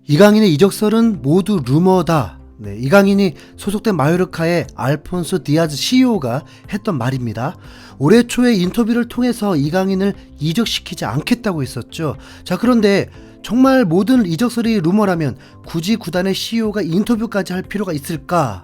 이강인의 이적설은 모두 루머다. 이강인이 소속된 마요르카의 알폰소 디아즈 CEO가 했던 말입니다. 올해 초에 인터뷰를 통해서 이강인을 이적시키지 않겠다고 했었죠. 자, 그런데 정말 모든 이적설이 루머라면 굳이 구단의 CEO가 인터뷰까지 할 필요가 있을까?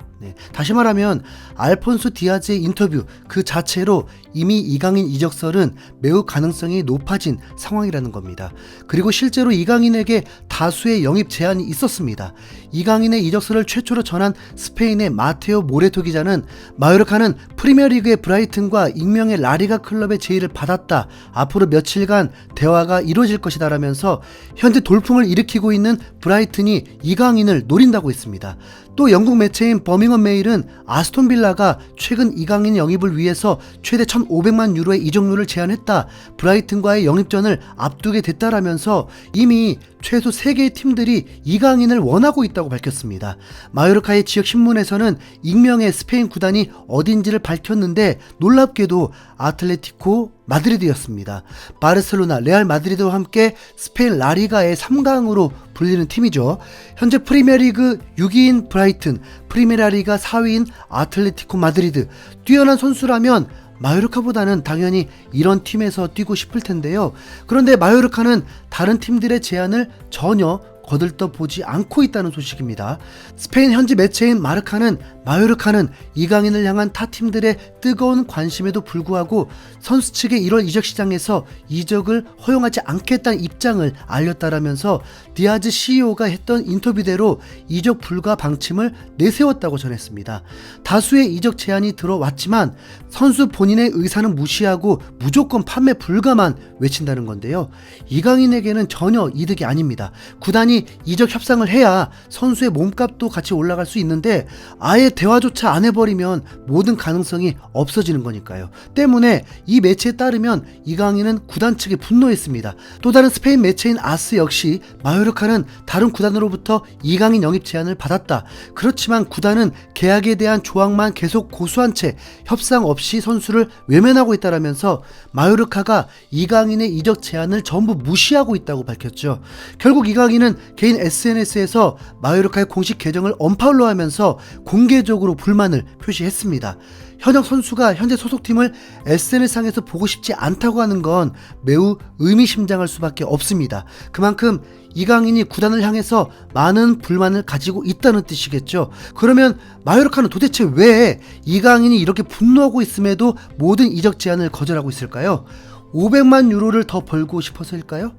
다시 말하면 알폰소 디아즈의 인터뷰 그 자체로 이미 이강인 이적설은 매우 가능성이 높아진 상황이라는 겁니다. 그리고 실제로 이강인에게 다수의 영입 제안이 있었습니다. 이강인의 이적설을 최초로 전한 스페인의 마테오 모레토 기자는 마요르카는 프리미어리그의 브라이튼과 익명의 라리가 클럽의 제의를 받았다. 앞으로 며칠간 대화가 이루어질 것이다 라면서 현재 돌풍을 일으키고 있는 브라이튼이 이강인을 노린다고 했습니다. 또 영국 매체인 버밍엄 메일은 아스톤 빌라가 최근 이강인 영입을 위해서 최대 1,500만 유로의 이적료를 제안했다. 브라이튼과의 영입전을 앞두게 됐다라면서 이미 최소 3개의 팀들이 이강인을 원하고 있다고 밝혔습니다. 마요르카의 지역 신문에서는 익명의 스페인 구단이 어딘지를 밝혔는데 놀랍게도 아틀레티코 마드리드였습니다. 바르셀로나, 레알 마드리드와 함께 스페인 라리가의 3강으로 불리는 팀이죠. 현재 프리미어리그 6위인 브라이튼, 프리메라리가 4위인 아틀레티코 마드리드. 뛰어난 선수라면 마요르카보다는 당연히 이런 팀에서 뛰고 싶을 텐데요. 그런데 마요르카는 다른 팀들의 제안을 전혀 거들떠보지 않고 있다는 소식입니다. 스페인 현지 매체인 마르카는 마요르카는 이강인을 향한 타 팀들의 뜨거운 관심에도 불구하고 선수 측의 1월 이적 시장에서 이적을 허용하지 않겠다는 입장을 알렸다라면서 디아즈 CEO가 했던 인터뷰대로 이적 불가 방침을 내세웠다고 전했습니다. 다수의 이적 제안이 들어왔지만 선수 본인의 의사는 무시하고 무조건 판매 불가만 외친다는 건데요. 이강인에게는 전혀 이득이 아닙니다. 구단이 이적 협상을 해야 선수의 몸값도 같이 올라갈 수 있는데 아예 대화조차 안 해버리면 모든 가능성이 없어지는 거니까요. 때문에 이 매체에 따르면 이강인은 구단 측에 분노했습니다. 또 다른 스페인 매체인 아스 역시 마요르카는 다른 구단으로부터 이강인 영입 제안을 받았다. 그렇지만 구단은 계약에 대한 조항만 계속 고수한 채 협상 없이 선수를 외면하고 있다라면서 마요르카가 이강인의 이적 제안을 전부 무시하고 있다고 밝혔죠. 결국 이강인은 개인 SNS에서 마요르카의 공식 계정을 언팔로우하면서 공개적으로 불만을 표시했습니다. 현역 선수가 현재 소속팀을 SNS상에서 보고 싶지 않다고 하는 건 매우 의미심장할 수밖에 없습니다. 그만큼 이강인이 구단을 향해서 많은 불만을 가지고 있다는 뜻이겠죠. 그러면 마요르카는 도대체 왜 이강인이 이렇게 분노하고 있음에도 모든 이적 제안을 거절하고 있을까요? 500만 유로를 더 벌고 싶어서일까요?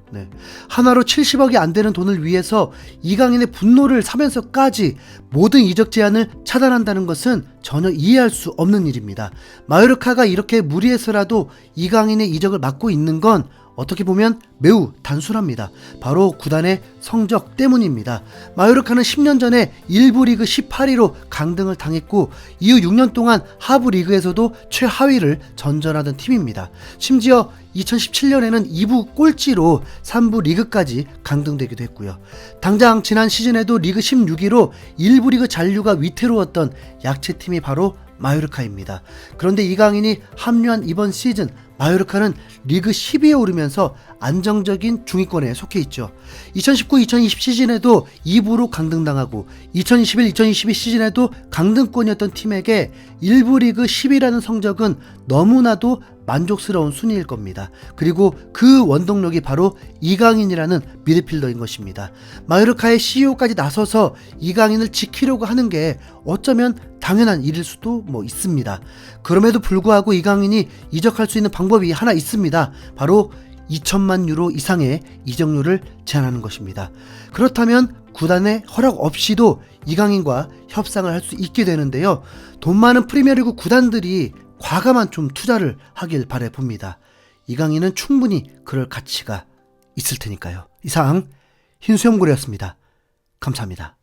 하나로 70억이 안 되는 돈을 위해서 이강인의 분노를 사면서까지 모든 이적 제안을 차단한다는 것은 전혀 이해할 수 없는 일입니다. 마요르카가 이렇게 무리해서라도 이강인의 이적을 막고 있는 건 어떻게 보면 매우 단순합니다. 바로 구단의 성적 때문입니다. 마요르카는 10년 전에 1부 리그 18위로 강등을 당했고 이후 6년 동안 하부 리그에서도 최하위를 전전하던 팀입니다. 심지어 2017년에는 2부 꼴찌로 3부 리그까지 강등되기도 했고요. 당장 지난 시즌에도 리그 16위로 1부 리그 잔류가 위태로웠던 약체팀이 바로 마요르카입니다. 그런데 이강인이 합류한 이번 시즌 마요르카는 리그 10위에 오르면서 안정적인 중위권에 속해 있죠. 2019-2020 시즌에도 2부로 강등당하고 2021-2022 시즌에도 강등권이었던 팀에게 1부 리그 10위라는 성적은 너무나도 만족스러운 순위일 겁니다. 그리고 그 원동력이 바로 이강인이라는 미드필더인 것입니다. 마요르카의 CEO까지 나서서 이강인을 지키려고 하는 게 어쩌면 당연한 일일 수도 있습니다. 그럼에도 불구하고 이강인이 이적할 수 있는 방법이 하나 있습니다. 바로 2천만 유로 이상의 이적료를 제한하는 것입니다. 그렇다면 구단의 허락 없이도 이강인과 협상을 할 수 있게 되는데요. 돈 많은 프리미어리그 구단들이 과감한 좀 투자를 하길 바라봅니다. 이강인은 충분히 그럴 가치가 있을 테니까요. 이상 흰수염고래였습니다. 감사합니다.